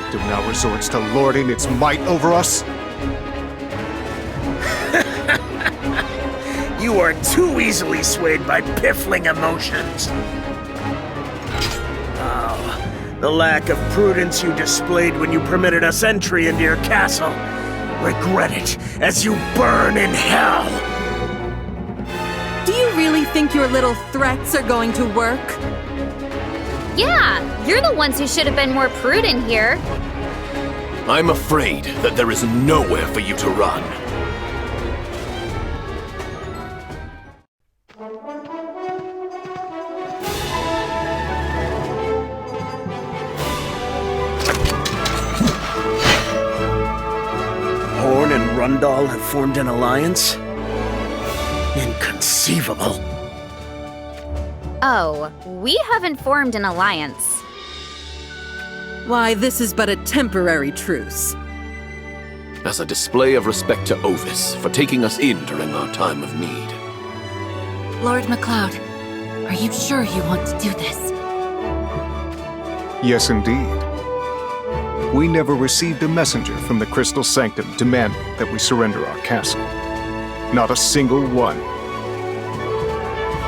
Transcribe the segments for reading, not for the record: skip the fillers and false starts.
Sanctum now resorts to lording its might over us? You are too easily swayed by piffling emotions. Oh, the lack of prudence you displayed when you permitted us entry into your castle. Regret it as you burn in hell. Do you really think your little threats are going to work? Yeah, you're the ones who should have been more prudent here. I'm afraid that there is nowhere for you to run. Horn and Rundal have formed an alliance? Inconceivable. Oh, we haven't formed an alliance. Why, this is but a temporary truce. As a display of respect to Ovis for taking us in during our time of need. Lord MacLeod, are you sure you want to do this? Yes, indeed. We never received a messenger from the Crystal Sanctum demanding that we surrender our castle. Not a single one.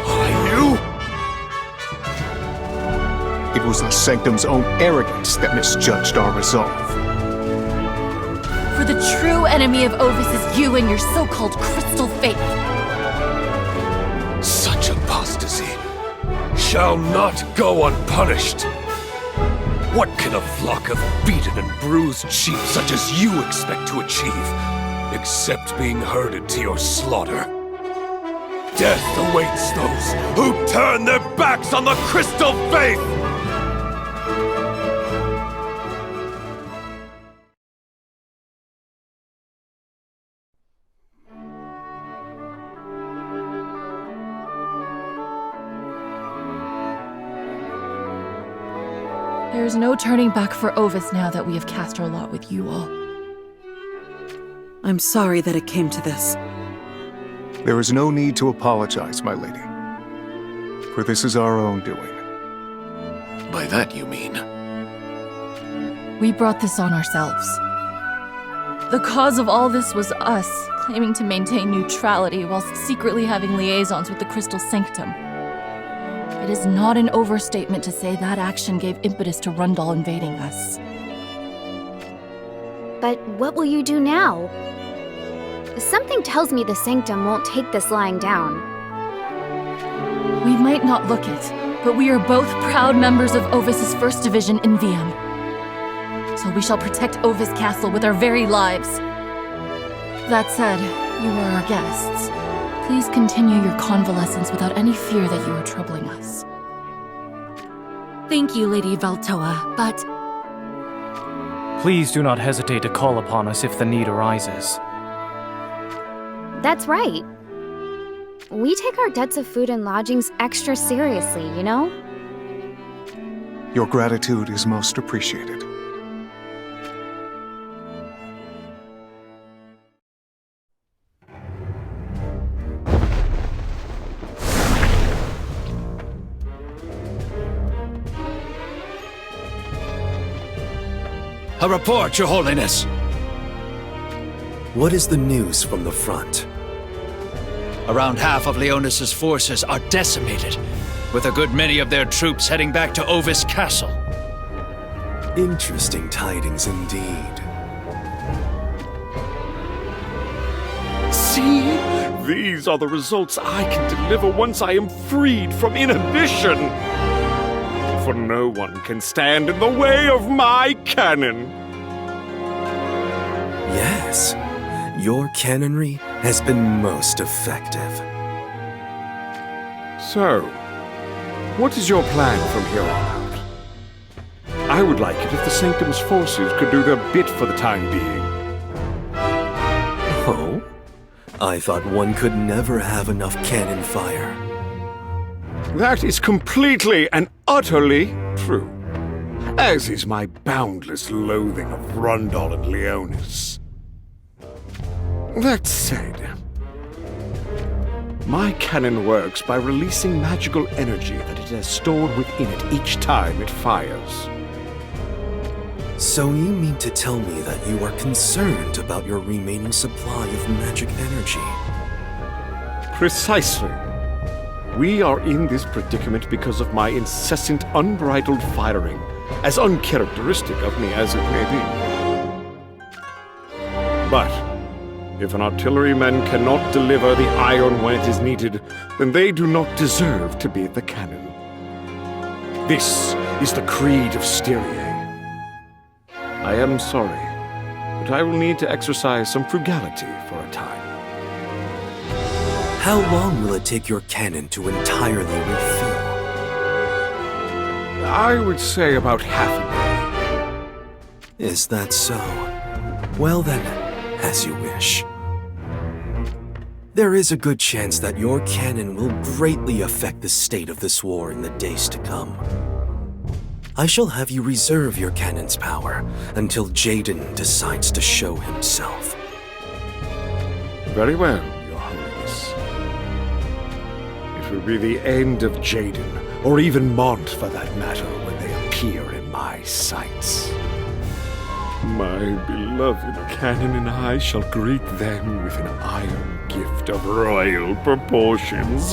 Are you? It was the Sanctum's own arrogance that misjudged our resolve. For the true enemy of Ovis is you and your so-called crystal faith. Such apostasy shall not go unpunished. What can a flock of beaten and bruised sheep such as you expect to achieve, except being herded to your slaughter? Death awaits those who turn their backs on the crystal faith! There is no turning back for Ovis now that we have cast our lot with you all. I'm sorry that it came to this. There is no need to apologize, my lady. For this is our own doing. By that you mean? We brought this on ourselves. The cause of all this was us, claiming to maintain neutrality whilst secretly having liaisons with the Crystal Sanctum. It is not an overstatement to say that action gave impetus to Rundal invading us. But what will you do now? Something tells me the Sanctum won't take this lying down. We might not look it, but we are both proud members of Ovis's 1st Division in VM. So we shall protect Ovis Castle with our very lives. That said, you are our guests. Please continue your convalescence without any fear that you are troubling us. Thank you, Lady Valtoa, but Please do not hesitate to call upon us if the need arises. That's right. We take our debts of food and lodgings extra seriously, you know? Your gratitude is most appreciated. A report, Your Holiness! What is the news from the front? Around half of Leonis's forces are decimated, with a good many of their troops heading back to Ovis Castle. Interesting tidings indeed. See? These are the results I can deliver once I am freed from inhibition. For no one can stand in the way of my cannon. Yes, your cannonry has been most effective. So, what is your plan from here on out? I would like it if the Sanctum's forces could do their bit for the time being. Oh? I thought one could never have enough cannon fire. That is completely and utterly true. As is my boundless loathing of Rundal and Leonis. That said, my cannon works by releasing magical energy that it has stored within it each time it fires. So you mean to tell me that you are concerned about your remaining supply of magic energy? Precisely. We are in this predicament because of my incessant, unbridled firing, as uncharacteristic of me as it may be. But if an artilleryman cannot deliver the iron when it is needed, then they do not deserve to be the cannon. This is the creed of Styria. I am sorry, but I will need to exercise some frugality for a time. How long will it take your cannon to entirely refill? I would say about half a day. Is that so? Well then, as you wish. There is a good chance that your cannon will greatly affect the state of this war in the days to come. I shall have you reserve your cannon's power until Jaden decides to show himself. Very well, Your Holiness. It will be the end of Jaden, or even Mont for that matter, when they appear in my sights. My beloved cannon and I shall greet them with an iron gift of royal proportions.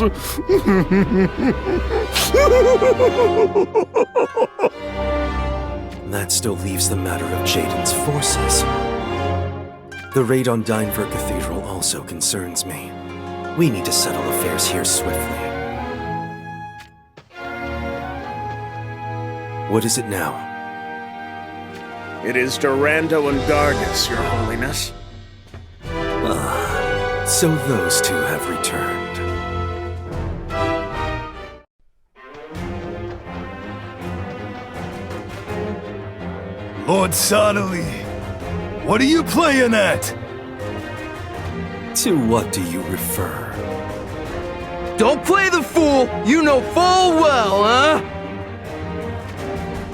That still leaves the matter of Jaden's forces. The raid on Dynevor Cathedral also concerns me. We need to settle affairs here swiftly. What is it now? It is Durando and Gargus, Your Holiness. Ah, so those two have returned. Lord Sonnelly, what are you playing at? To what do you refer? Don't play the fool! You know full well, huh?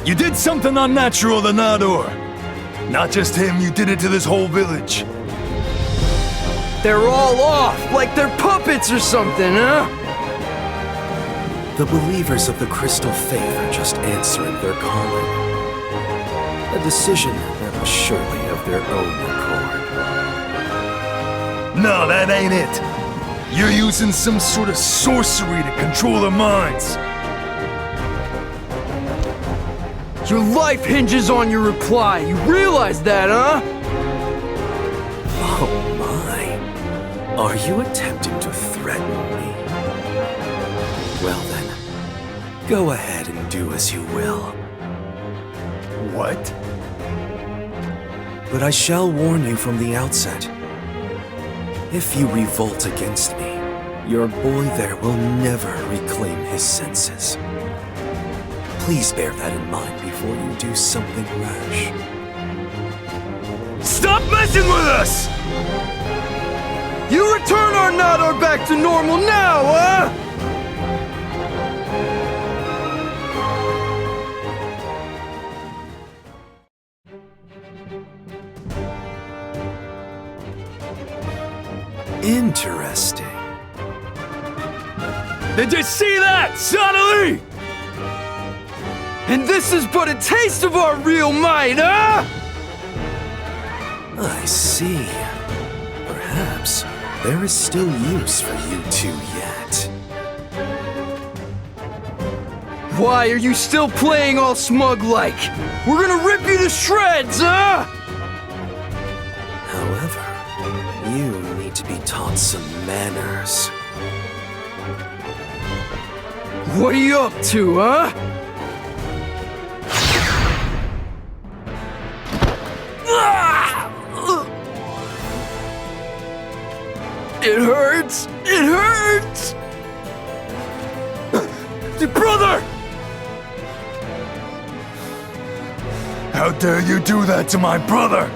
You did something unnatural to Nador. Not just him, you did it to this whole village. They're all off, like they're puppets or something, huh? The believers of the Crystal Faith are just answering their calling. A decision that was surely of their own accord. No, that ain't it. You're using some sort of sorcery to control their minds. Your life hinges on your reply. You realize that, huh? Oh my. Are you attempting to threaten me? Well then, go ahead and do as you will. What? But I shall warn you from the outset. If you revolt against me, your boy there will never reclaim his senses. Please bear that in mind before you do something rash. Stop messing with us! You return our Nador back to normal now, huh? Interesting. Did you see that, Sonnelly? And this is but a taste of our real might, huh? I see. Perhaps there is still use for you two yet. Why are you still playing all smug-like? We're gonna rip you to shreds, huh? However, you need to be taught some manners. What are you up to, huh? It hurts! It hurts! Brother! How dare you do that to my brother?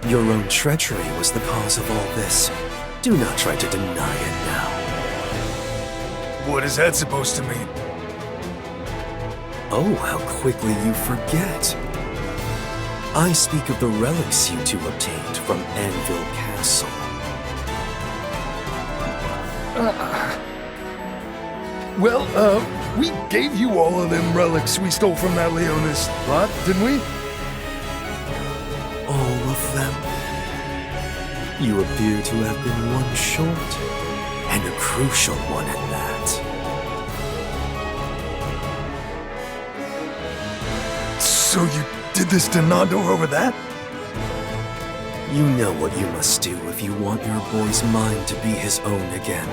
Your own treachery was the cause of all this. Do not try to deny it now. What is that supposed to mean? Oh, how quickly you forget. I speak of the relics you two obtained from Anvil Castle. Well, we gave you all of them relics we stole from that Leonis lot, didn't we? All of them? You appear to have been one short, and a crucial one at that. So you did this to Nandor over that? You know what you must do if you want your boy's mind to be his own again.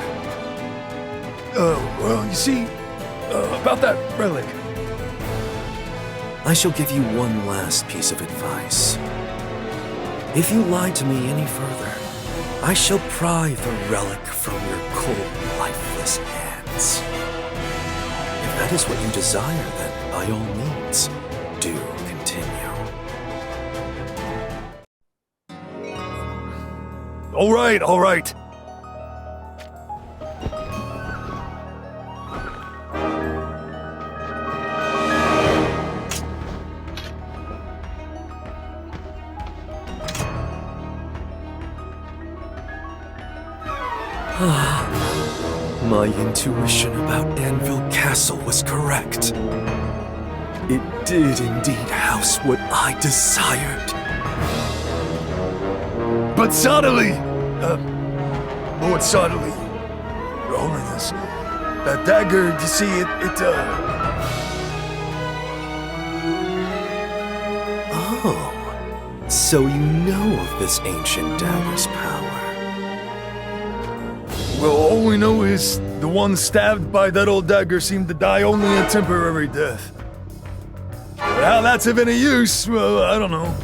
Well, you see, about that relic. I shall give you one last piece of advice. If you lie to me any further, I shall pry the relic from your cold, lifeless hands. If that is what you desire, then by all means, do continue. All right. My intuition about Anvil Castle was correct. It did indeed house what I desired. But Sodily! Lord Sodily, Your Holiness, that dagger, you see, Oh, so you know of this ancient dagger's power. Well, all we know is the one stabbed by that old dagger seemed to die only a temporary death. But how that's of any use, well, I don't know.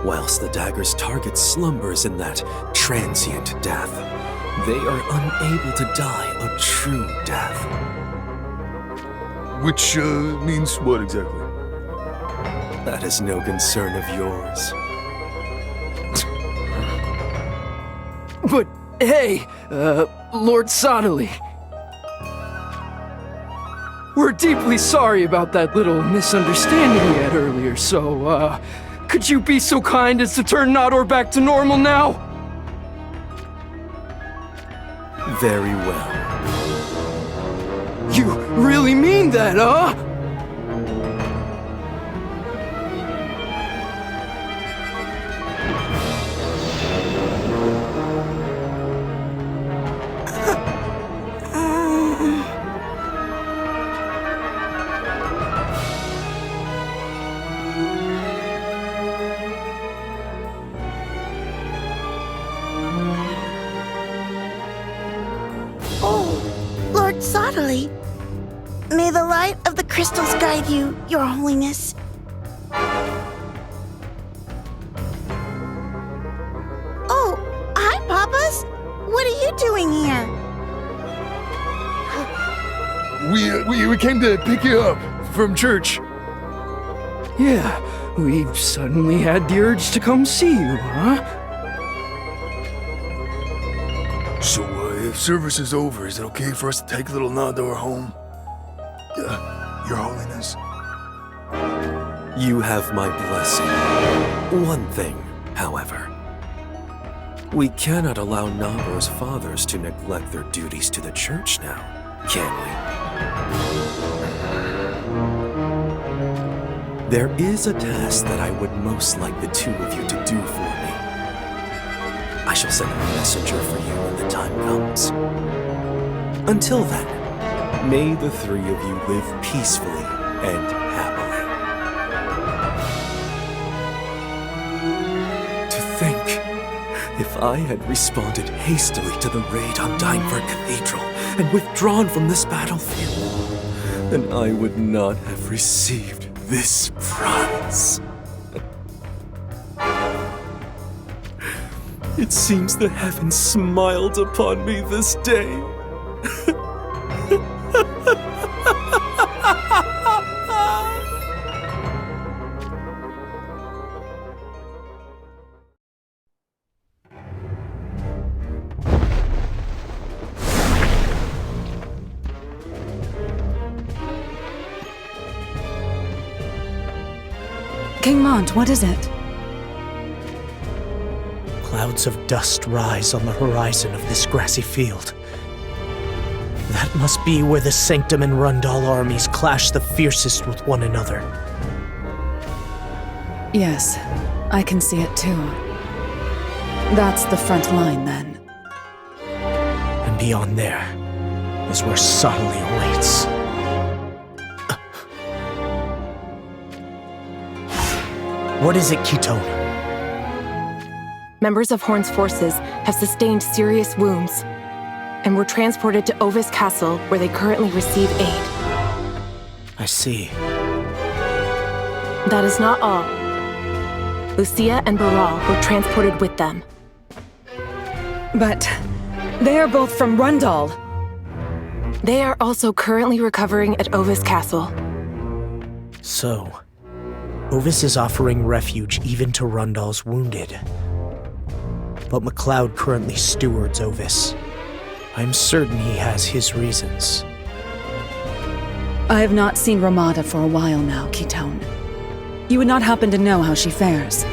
Whilst the dagger's target slumbers in that transient death, they are unable to die a true death. Which, means what exactly? That is no concern of yours. But, hey, Lord Sodily. We're deeply sorry about that little misunderstanding we had earlier, so, could you be so kind as to turn Nandor back to normal now? Very well. You really mean that, huh? Lord Sodily, may the light of the crystals guide you, Your Holiness. Oh, hi, Papas. What are you doing here? We came to pick you up from church. Yeah, we suddenly had the urge to come see you, huh? So, if service is over, is it okay for us to take little Nandor home? Your Holiness. You have my blessing. One thing, however. We cannot allow Nandor's fathers to neglect their duties to the church now, can we? There is a task that I would most like the two of you to do for me. I shall send a messenger for you when the time comes. Until then, may the three of you live peacefully and happily. To think, if I had responded hastily to the raid on Dynford Cathedral and withdrawn from this battlefield, then I would not have received this prize. It seems the heavens smiled upon me this day. King Mont, what is it? Clouds of dust rise on the horizon of this grassy field. must be where the Sanctum and Rundal armies clash the fiercest with one another. Yes, I can see it too. That's the front line, then. And beyond there is where subtly awaits. What is it, Ketone? Members of Horn's forces have sustained serious wounds and were transported to Ovis Castle, where they currently receive aid. I see. That is not all. Lucia and Baral were transported with them. But they are both from Rundal. They are also currently recovering at Ovis Castle. So, Ovis is offering refuge even to Rundal's wounded. But MacLeod currently stewards Ovis. I'm certain he has his reasons. I have not seen Ramada for a while now, Ketone. You would not happen to know how she fares?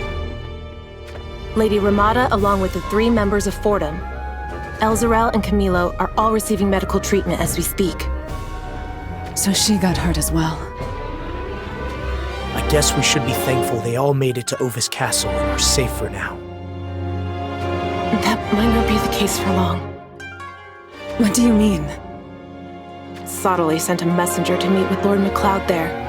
Lady Ramada, along with the 3 members of Fordham, Elzarel and Camilo, are all receiving medical treatment as we speak. So she got hurt as well. I guess we should be thankful they all made it to Ovis Castle and are safe for now. That might not be the case for long. What do you mean? Sottily sent a messenger to meet with Lord MacLeod there.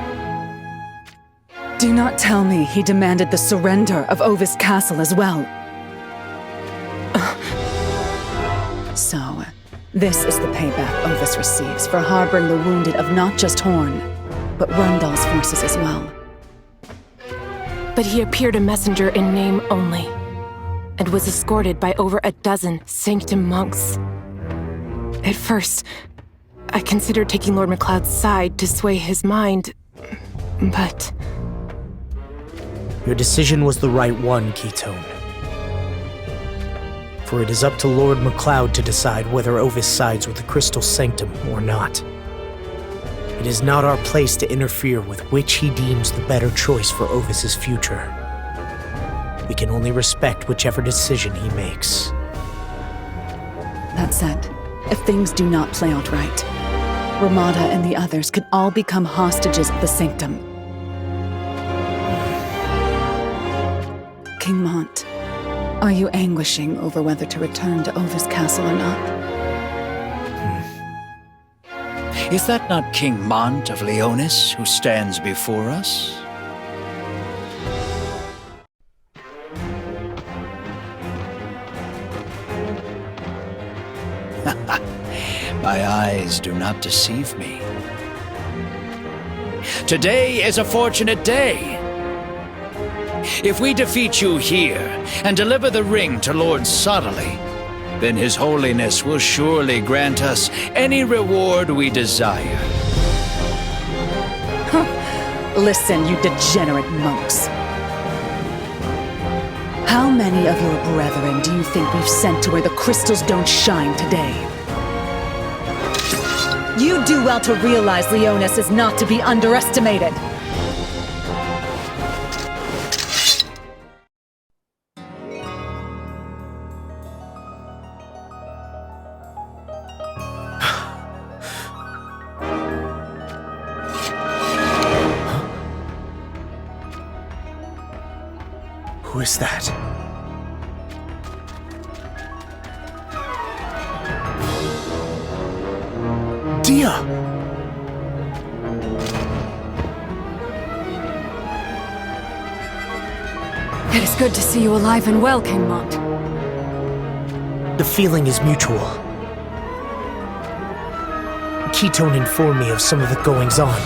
Do not tell me he demanded the surrender of Ovis Castle as well. So, this is the payback Ovis receives for harboring the wounded of not just Horn, but Rundal's forces as well. But he appeared a messenger in name only, and was escorted by over a dozen Sanctum monks. At first, I considered taking Lord MacLeod's side to sway his mind, but... Your decision was the right one, Ketone. For it is up to Lord MacLeod to decide whether Ovis sides with the Crystal Sanctum or not. It is not our place to interfere with which he deems the better choice for Ovis's future. We can only respect whichever decision he makes. That said, if things do not play out right, Ramada and the others could all become hostages of the Sanctum. King Mont, are you anguishing over whether to return to Ovis Castle or not? Is that not King Mont of Leonis who stands before us? My eyes do not deceive me. Today is a fortunate day. If we defeat you here and deliver the ring to Lord Sottily, then His Holiness will surely grant us any reward we desire. Listen, you degenerate monks. How many of your brethren do you think we've sent to where the crystals don't shine today? You do well to realize Leonis is not to be underestimated. Who is that? Dia! It is good to see you alive and well, King Mont. The feeling is mutual. Ketone informed me of some of the goings-on.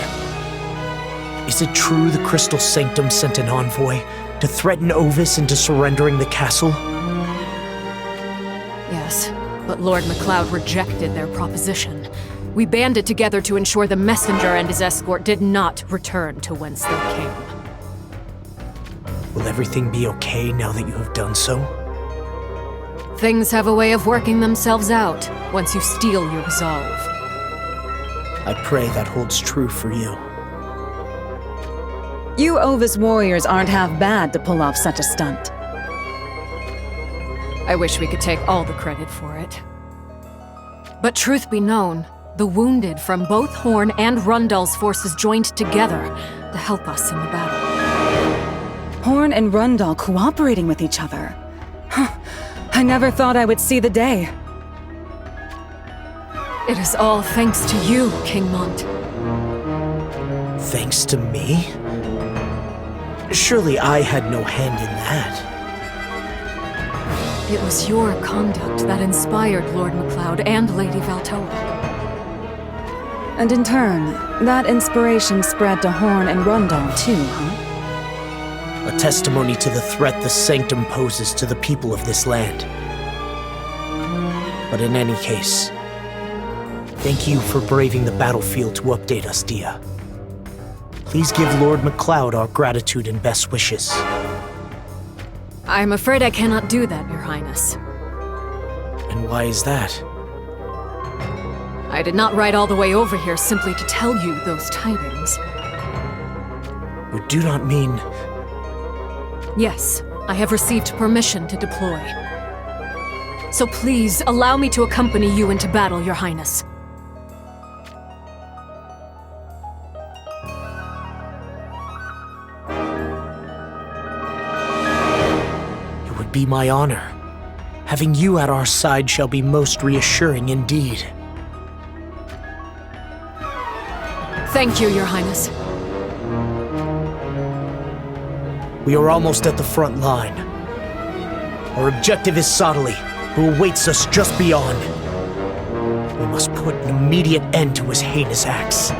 Is it true the Crystal Sanctum sent an envoy to threaten Ovis into surrendering the castle? Yes, but Lord MacLeod rejected their proposition. We banded together to ensure the messenger and his escort did not return to whence they came. Will everything be okay now that you have done so? Things have a way of working themselves out once you steel your resolve. I pray that holds true for you. You Ovis warriors aren't half bad to pull off such a stunt. I wish we could take all the credit for it. But truth be known, The wounded from both Horn and Rundal's forces joined together to help us in the battle. Horn and Rundal cooperating with each other. Huh. I never thought I would see the day. It is all thanks to you, King Mont. Thanks to me? Surely I had no hand in that. It was your conduct that inspired Lord MacLeod and Lady Valtoa. And in turn, that inspiration spread to Horn and Rundal too, huh? A testimony to the threat the Sanctum poses to the people of this land. But in any case, thank you for braving the battlefield to update us, Dia. Please give Lord MacLeod our gratitude and best wishes. I'm afraid I cannot do that, Your Highness. And why is that? I did not ride all the way over here simply to tell you those tidings. You do not mean... Yes, I have received permission to deploy. So please, allow me to accompany you into battle, Your Highness. It would be my honor. Having you at our side shall be most reassuring indeed. Thank you, Your Highness. We are almost at the front line. Our objective is Sottile, who awaits us just beyond. We must put an immediate end to his heinous acts.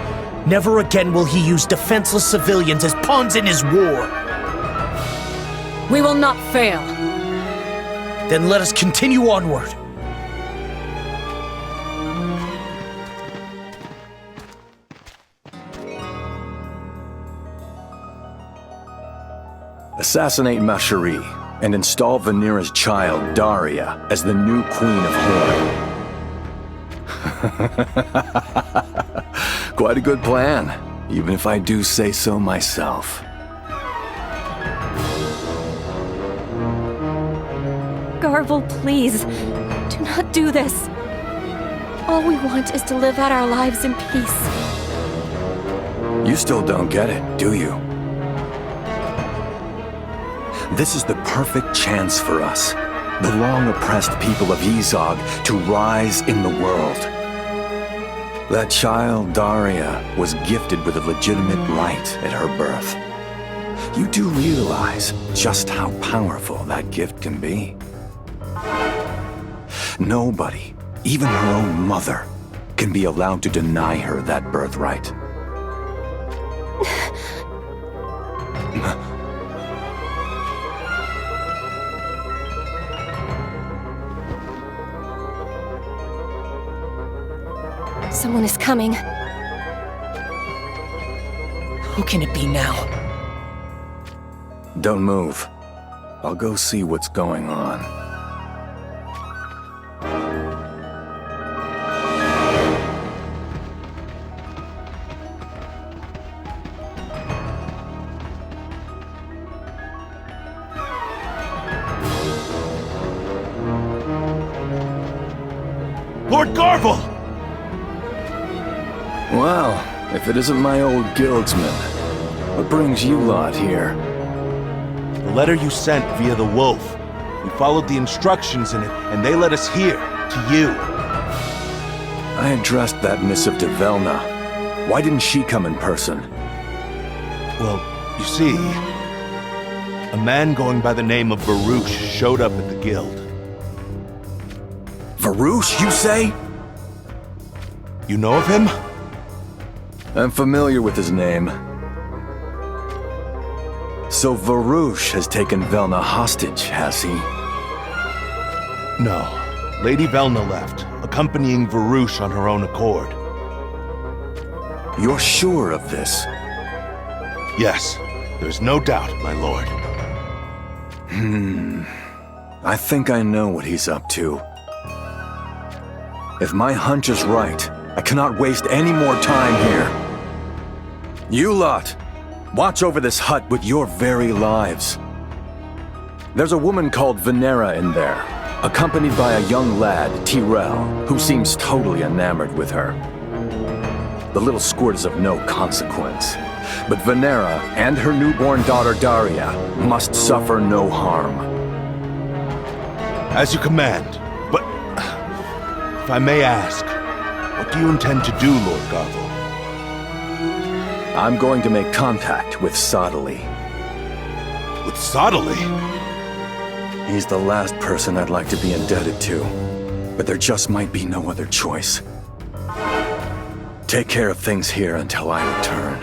Never again will he use defenseless civilians as pawns in his war. We will not fail. Then let us continue onward. Assassinate Mashari and install Vanira's child, Daria, as the new Queen of Horn. Quite a good plan, even if I do say so myself. Garvel, please, do not do this. All we want is to live out our lives in peace. You still don't get it, do you? This is the perfect chance for us, the long-oppressed people of Yzog, to rise in the world. That child, Daria, was gifted with a legitimate right at her birth. You do realize just how powerful that gift can be. Nobody, even her own mother, can be allowed to deny her that birthright. Someone is coming. Who can it be now? Don't move. I'll go see what's going on. Lord Garvall! Well, if it isn't my old guildsman, what brings you lot here? The letter you sent via the wolf. We followed the instructions in it, and they led us here, to you. I addressed that missive to Velna. Why didn't she come in person? Well, you see, a man going by the name of Varouche showed up at the guild. Varouche, you say? You know of him? I'm familiar with his name. So Varouche has taken Velna hostage, has he? No. Lady Velna left, accompanying Varouche on her own accord. You're sure of this? Yes. There's no doubt, my lord. I think I know what he's up to. If my hunch is right, I cannot waste any more time here. You lot, watch over this hut with your very lives. There's a woman called Venera in there, accompanied by a young lad, Tyrell, who seems totally enamored with her. the little squirt is of no consequence. But Venera and her newborn daughter Daria must suffer no harm. As you command. But if I may ask, what do you intend to do, Lord Garvel? I'm going to make contact with Sodali. With Sodali? He's the last person I'd like to be indebted to, but there just might be no other choice. Take care of things here until I return.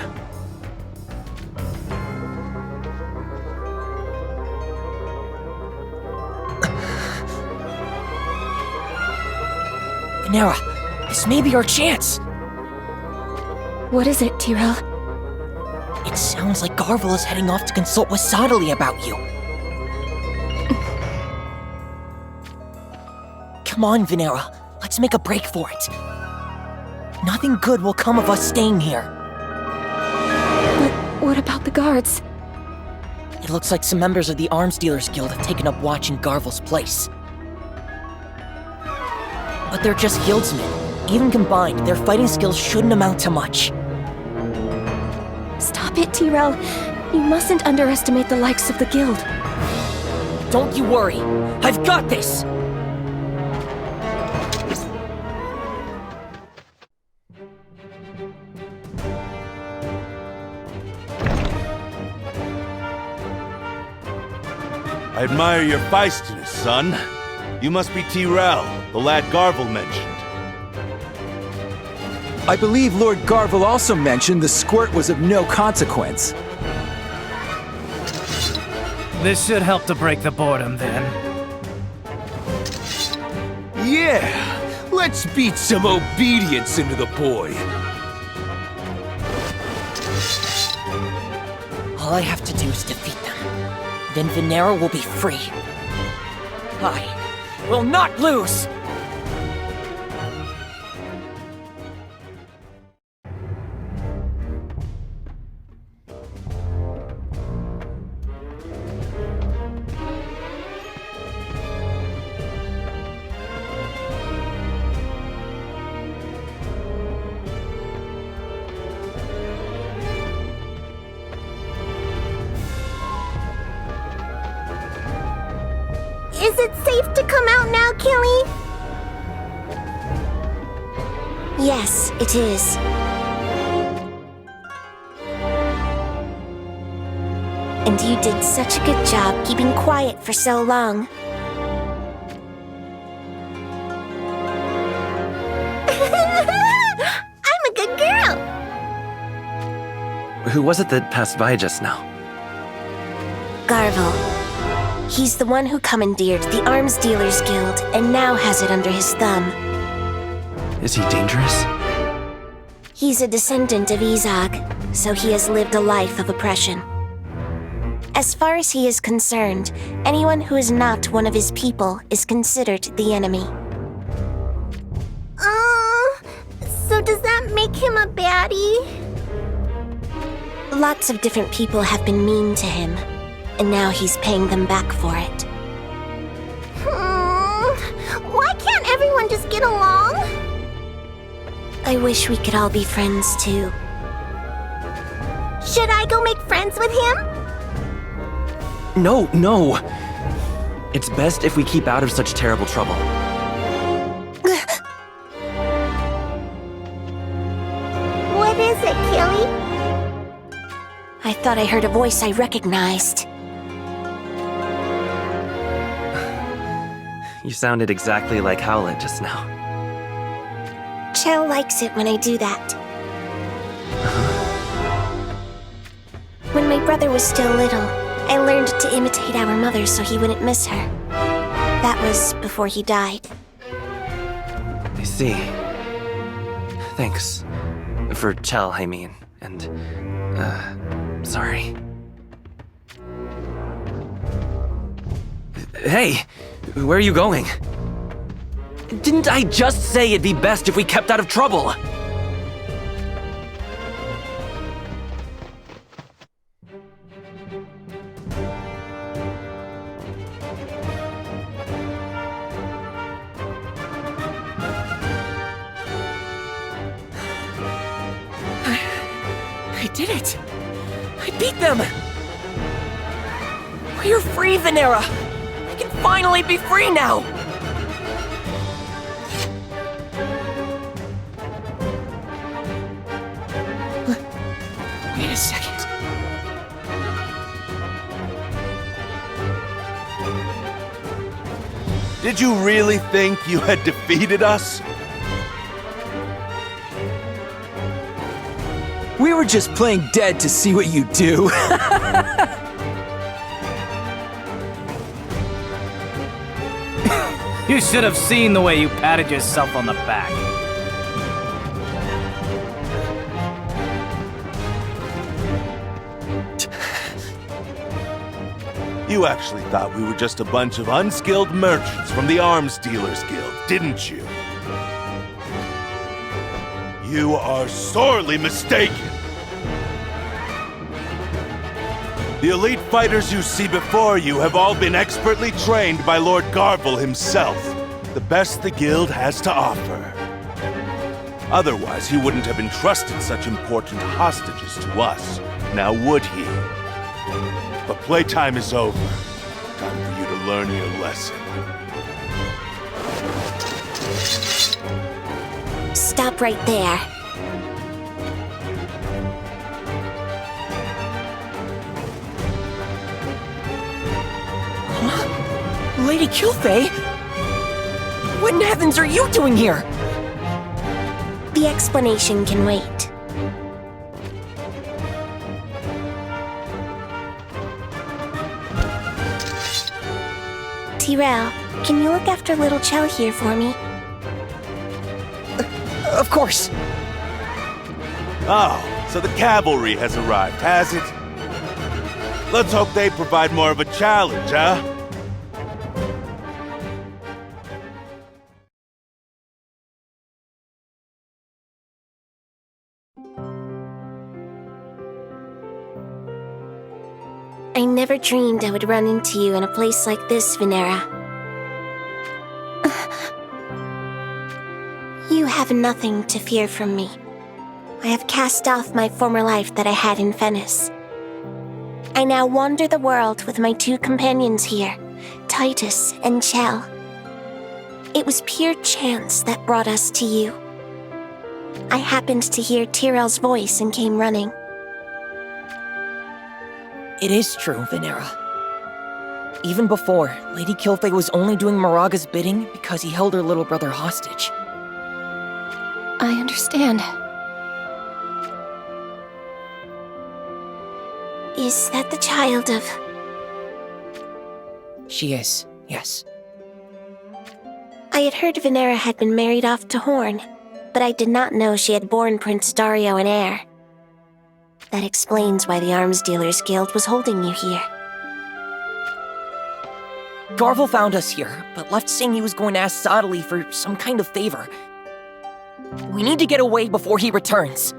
Venera, this may be our chance. What is it, Tyrell? It sounds like Garvel is heading off to consult with Sodali about you. Come on, Venera. Let's make a break for it. Nothing good will come of us staying here. But what about the guards? It looks like some members of the Arms Dealers Guild have taken up watch in Garvel's place. But they're just guildsmen. Even combined, their fighting skills shouldn't amount to much. Stop it, Tyrell. You mustn't underestimate the likes of the guild. Don't you worry. I've got this! I admire your feistiness, son. You must be Tyrell, the lad Garvel mentioned. I believe Lord Garvel also mentioned the squirt was of no consequence. This should help to break the boredom, then. Yeah! Let's beat some obedience into the boy. All I have to do is defeat them. Then Venera will be free. I will not lose! Is it safe to come out now, Killy? Yes, it is. And you did such a good job keeping quiet for so long. I'm a good girl! Who was it that passed by just now? Garvel. He's the one who commandeered the Arms Dealers Guild and now has it under his thumb. Is he dangerous? He's a descendant of Izog, so he has lived a life of oppression. As far as he is concerned, anyone who is not one of his people is considered the enemy. So does that make him a baddie? Lots of different people have been mean to him, and now he's paying them back for it. Why can't everyone just get along? I wish we could all be friends too. Should I go make friends with him? No, no! It's best if we keep out of such terrible trouble. What is it, Killy? I thought I heard a voice I recognized. You sounded exactly like Howlett just now. Chell likes it when I do that. When my brother was still little, I learned to imitate our mother so he wouldn't miss her. That was before he died. I see. Thanks. For Chell, I mean. And, sorry. Hey! Where are you going? Didn't I just say it'd be best if we kept out of trouble? did it! I beat them! We are free, Venera! I can finally be free now! Wait a second. Did you really think you had defeated us? We were just playing dead to see what you do. You should have seen the way you patted yourself on the back. You actually thought we were just a bunch of unskilled merchants from the Arms Dealers Guild, didn't you? You are sorely mistaken. The elite fighters you see before you have all been expertly trained by Lord Garvel himself, the best the guild has to offer. Otherwise, he wouldn't have entrusted such important hostages to us, now would he? But playtime is over. Time for you to learn your lesson. Stop right there. Lady Kilfay? What in heavens are you doing here? The explanation can wait. Tyrell, can you look after little Chell here for me? Of course. Oh, so the cavalry has arrived, has it? Let's hope they provide more of a challenge, huh? I never dreamed I would run into you in a place like this, Venera. You have nothing to fear from me. I have cast off my former life that I had in Venice. I now wander the world with my two companions here, Titus and Chell. It was pure chance that brought us to you. I happened to hear Tyrell's voice and came running. It is true, Venera. Even before, Lady Kilfay was only doing Moraga's bidding because he held her little brother hostage. I understand. Is that the child of... She is, yes. I had heard Venera had been married off to Horn, but I did not know she had borne Prince Dario an heir. That explains why the Arms Dealers Guild was holding you here. Garvel found us here, but left saying he was going to ask Sadali for some kind of favor. We need to get away before he returns.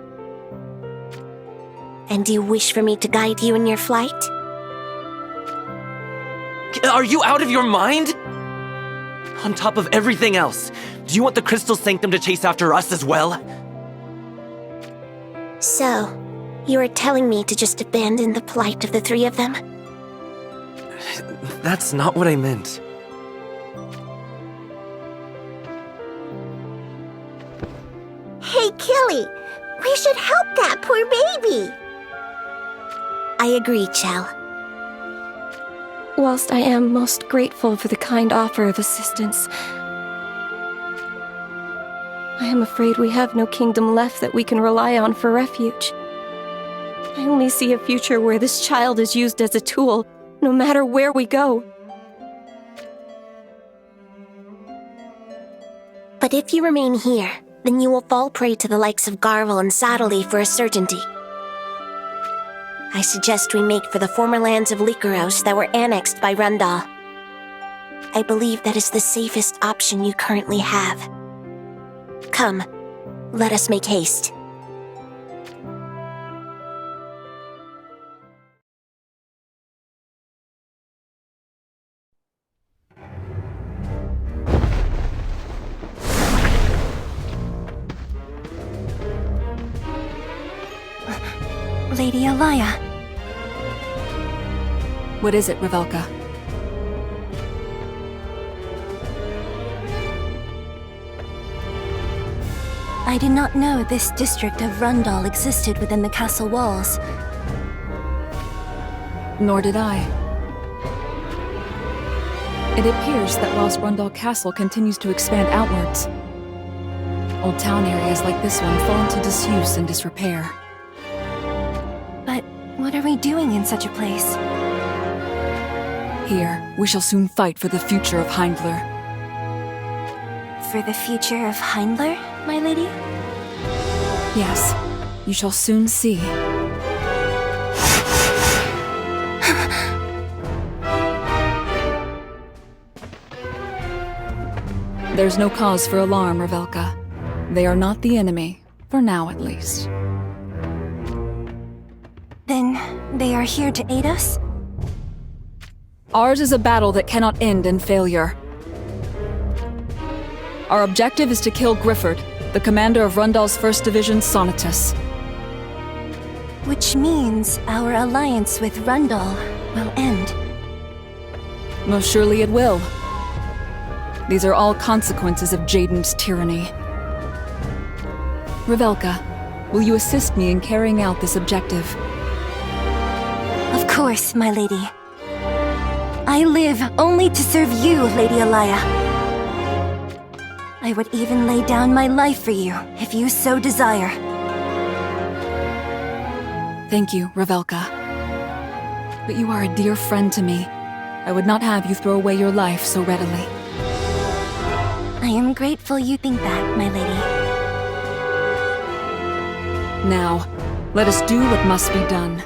And do you wish for me to guide you in your flight? Are you out of your mind? On top of everything else, do you want the Crystal Sanctum to chase after us as well? So, you are telling me to just abandon the plight of the three of them? That's not what I meant. Hey, Killy! We should help that poor baby! I agree, Chell. Whilst I am most grateful for the kind offer of assistance, I am afraid we have no kingdom left that we can rely on for refuge. I only see a future where this child is used as a tool, no matter where we go. But if you remain here, then you will fall prey to the likes of Garvel and Sadali for a certainty. I suggest we make for the former lands of Lycaros that were annexed by Rundal. I believe that is the safest option you currently have. Come, let us make haste. Lady Elia. What is it, Revelka? I did not know this district of Rundal existed within the castle walls. Nor did I. It appears that whilst Rundal Castle continues to expand outwards, old town areas like this one fall into disuse and disrepair. But what are we doing in such a place? Here, we shall soon fight for the future of Heindler. For the future of Heindler, my lady? Yes, you shall soon see. There's no cause for alarm, Revelka. They are not the enemy, for now at least. Then they are here to aid us? Ours is a battle that cannot end in failure. Our objective is to kill Grifford, the commander of Rundal's 1st Division, Sonitus. Which means our alliance with Rundal will end. Most surely it will. These are all consequences of Jaden's tyranny. Revelka, will you assist me in carrying out this objective? Of course, my lady. I live only to serve you, Lady Elia. I would even lay down my life for you, if you so desire. Thank you, Revelka. But you are a dear friend to me. I would not have you throw away your life so readily. I am grateful you think that, my lady. Now, let us do what must be done.